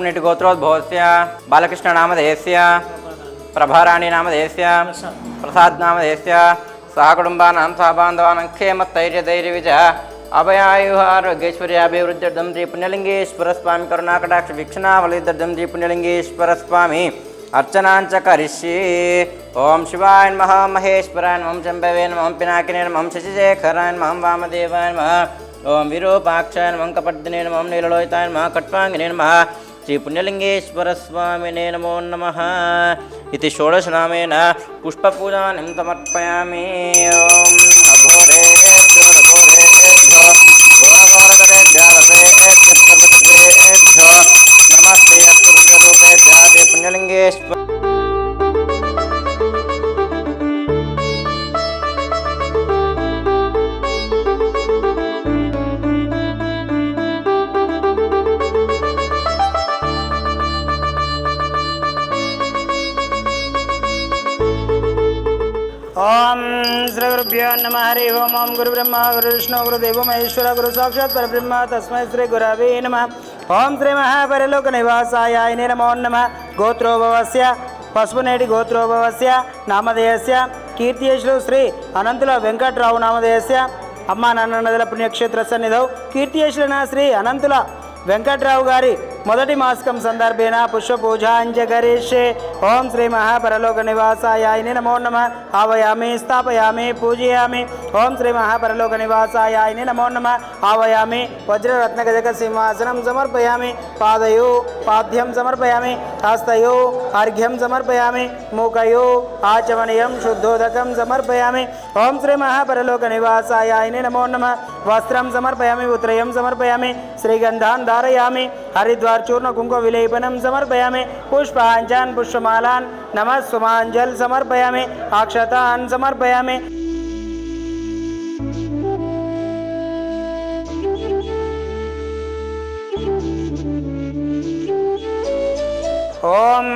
पस्पुनीटि गोत्रोद्भवस्य बालकृष्णनामधेयस्य प्रभाराणी नामधेयस्य प्रसाद नामधेयस्य सह कुटुम्बानां सह बान्धवानां क्षेमस्थैर्यधैर्यविजय अभयायुः आरोग्यैश्वर्याभिवृद्ध्यर्थं श्री पुण्यलिङ्गेश्वर स्वामी करुणाकटाक्ष वीक्षणाफलसिद्ध्यर्थं श्री पुण्यलिङ्गेश्वर स्वामी अर्चनाञ्च करिष्ये। ओं शिवाय नमः, महेश्वराय नमः, शम्भवे नमः, पिनाकिने नमः, शशिशेखराय नमः, वामदेवाय नमः, ओं विरूपाक्षाय नमः, कपर्दिने नमः, नीललोहिताय नमः, खट्वाङ्गिने नमः, श्री पुण्यलिङ्गेश्वर स्वामिने नमो नमः। इति षोडशनामेन पुष्पपूजां समर्पयामि। ओं अघोरेभ्यो घोरेभ्यो घोरघोरतरेभ्यः सर्वेभ्यः नमस्ते अस्तु रुद्ररूपेभ्यः श्री पुण्यलिङ्गेश्वर। ओम श्री गुरुभ्यो नमः। हरि ओम। ओम गुरु ब्रह्मा गुरु विष्णु गुरुदेवो महेश्वर गुरु साक्षात् परब्रह्म तस्मै श्री गुरवे नमः। ओम श्री महापरलोक निवासाय नमो नमः। गोत्रोभवस्य पशुनेटि गोत्रोभवस्य नामधेयस्य कीर्तियश्री श्री अनंतुल वेंकटराव नामधेयस्य अम्मा नान्ननदल पुण्यक्षेत्र सन्निधौ कीर्तियश्रीन श्री अनंतुल వెంకట్రావు గారి మొదటి మాసికం సందర్భేన పుష్ప పూజాంజ కరిష్యే। ఓం శ్రీ మహాపరలోక నివాసాయ నమో నమః। ఆవయామి స్థాపయామి పూజయామి। ఓం శ్రీ మహాపరలోక నివాసాయ నమో నమః। ఆవయామి వజ్రరత్న గజక సింహాసనం సమర్పయామి। పాదయో పాద్యం సమర్పయామి। హస్తయో అర్ఘ్యం సమర్పయామి। మూకయో ఆచమనీయం శుద్ధోదకం సమర్పయామి। ఓం శ్రీ మహాపరలోక నివాసాయ నమో నమః। వస్త్రం సమర్పయామి। ఉత్రయం సమర్పయామి। శ్రీగంధాన్ धारयामि। हरिद्वार चूर्ण कुंकुम विलेपनम समर्पयामि। पुष्पांजन पुष्पमालान् नमः सुमांजल समर्पयामि। अक्षतान् समर्पयामि। ओम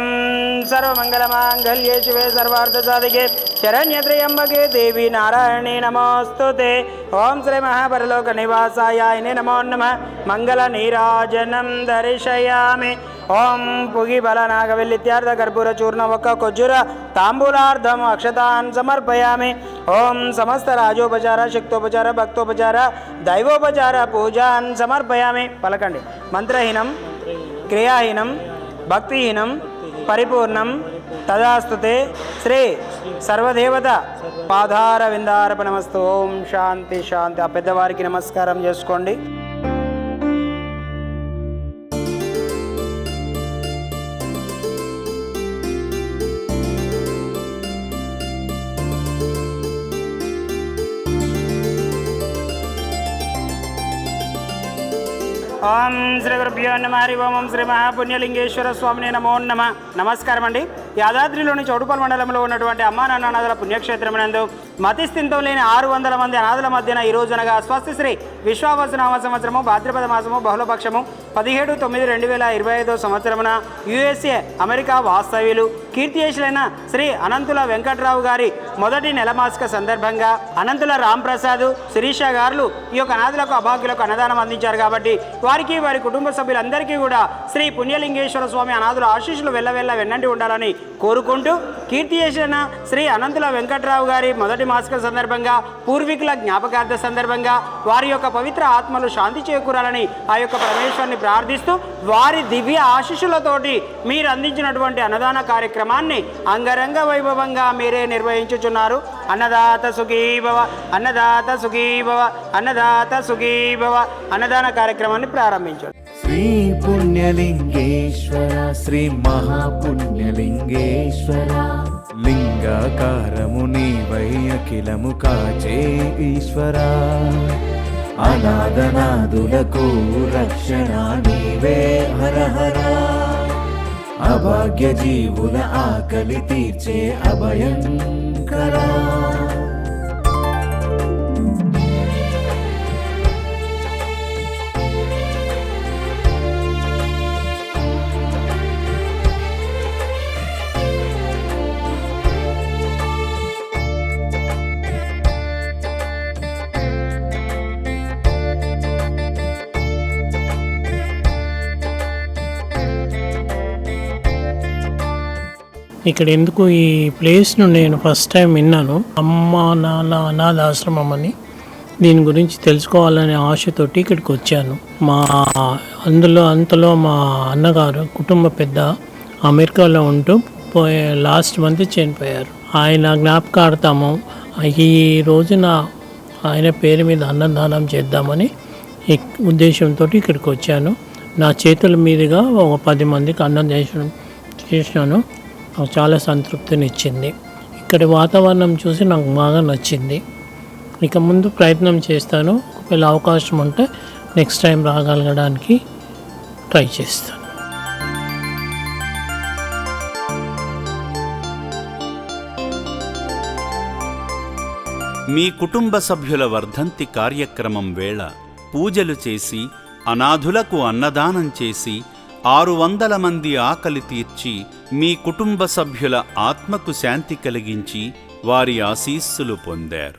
सर्वमंगलमांगल्ये शिवे सर्वार्थसाधिके शरण्यत्र्यंबके देवी नारायणी नमोस्तुते। ओम श्री महापरलोक निवासाय नमो नमः। मंगल नीराजनं दर्शयामि। ओम पुगी बलनागविल्लित्यार्थ कर्पूर चूर्ण वक्क कोज्जुर तांबूलार्धम अक्षतान् समर्पयामि। ओम समस्त राजोपचार शक्तोपचार भक्तोपचार दैवोपचार पूजान् समर्पयामि। पलकंडि मंत्रहीनं क्रियाहीनं भक्तिहीनं परिपूर्णं तदास्तुते। श्री सर्वदेवత పాదార విందార్పణమస్తు। ఓం శాంతి శాంతి। ఆ పెద్దవారికి నమస్కారం చేసుకోండి। ఓం శ్రీ గురుభ్యో నమః। హరి ఓం। శ్రీ మహాపుణ్యలింగేశ్వర స్వామిని నమో నమః। నమస్కారం అండి। యాదాద్రిలోని చౌటుపల్ మండలంలో ఉన్నటువంటి అమ్మా నాన్ననాథుల పుణ్యక్షేత్రమునందు మతిస్థితం లేని 600 మంది అనాథుల మధ్యన ఈ రోజునగా స్వస్తి శ్రీ విశ్వావసునామ సంవత్సరము భాద్రపద మాసము బహుళపక్షము 17/9/2025 సంవత్సరమున యుఎస్ఏ అమెరికా వాస్తవ్యులు కీర్తియశులైన శ్రీ అనంతుల వెంకట్రావు గారి మొదటి నెలమాసిక సందర్భంగా అనంతుల రాంప్రసాద్ శిరీష గారు ఈ యొక్క అనాథులకు అభాగ్యులకు అన్నదానం అందించారు కాబట్టి వారికి వారి కుటుంబ సభ్యులందరికీ కూడా శ్రీ పుణ్యలింగేశ్వర స్వామి అనాథుల ఆశీస్సులు వెళ్ళవెళ్ళ వెన్నంటి ఉండాలని కోరుకుంటూ కీర్తియశులైన శ్రీ అనంతుల వెంకట్రావు గారి మొదటి మాసిక సందర్భంగా పూర్వీకుల జ్ఞాపకార్థ సందర్భంగా వారి యొక్క పవిత్ర ఆత్మలు శాంతి చేకూరాలని ఆ యొక్క పరమేశ్వరుని ప్రార్థిస్తూ వారి దివ్య ఆశీస్సులతోటి మీరు అందించినటువంటి అన్నదాన కార్యక్రమాన్ని అంగరంగ వైభవంగా మీరే నిర్వహించుచున్నారు। అన్నదాత సుఖీభవ, అన్నదాత సుఖీభవ, అన్నదాత సుఖీభవ। అన్నదాన కార్యక్రమాన్ని ప్రారంభించండి। శ్రీ పుణ్యలింగేశ్వర శ్రీ మహాపుణ్యలింగేశ్వర లింగాకారము నీవై అఖిలము కాచే ఈశ్వరా అనాథనాదులకు రక్షణ నీవే హర హర అభాగ్య జీవుల ఆకలి తీర్చే అభయంకరా ఇక్కడ ఎందుకు ఈ ప్లేస్ను నేను ఫస్ట్ టైం విన్నాను. అమ్మ నాన్న అనాథాశ్రమం అని, దీని గురించి తెలుసుకోవాలనే ఆశతోటి ఇక్కడికి వచ్చాను. అంతలో మా అన్నగారు కుటుంబ పెద్ద అమెరికాలో ఉంటూ లాస్ట్ మంత్ చనిపోయారు. ఆయన జ్ఞాపకార్థము ఈ రోజున ఆయన పేరు మీద అన్నదానం చేద్దామని ఉద్దేశంతో ఇక్కడికి వచ్చాను. నా చేతుల మీదుగా ఒక 10 మందికి అన్నదానం చేసినాను. నాకు చాలా సంతృప్తినిచ్చింది. ఇక్కడి వాతావరణం చూసి నాకు బాగా నచ్చింది. ఇక ముందు ప్రయత్నం చేస్తాను. ఒకవేళ అవకాశం ఉంటే నెక్స్ట్ టైం రాగలగడానికి ట్రై చేస్తాను. మీ కుటుంబ సభ్యుల వర్ధంతి కార్యక్రమం వేళ పూజలు చేసి, అనాథులకు అన్నదానం చేసి, 600 మంది ఆకలి తీర్చి, మీ కుటుంబ సభ్యుల ఆత్మకు శాంతి కలిగించి వారి ఆశీస్సులు పొందారు.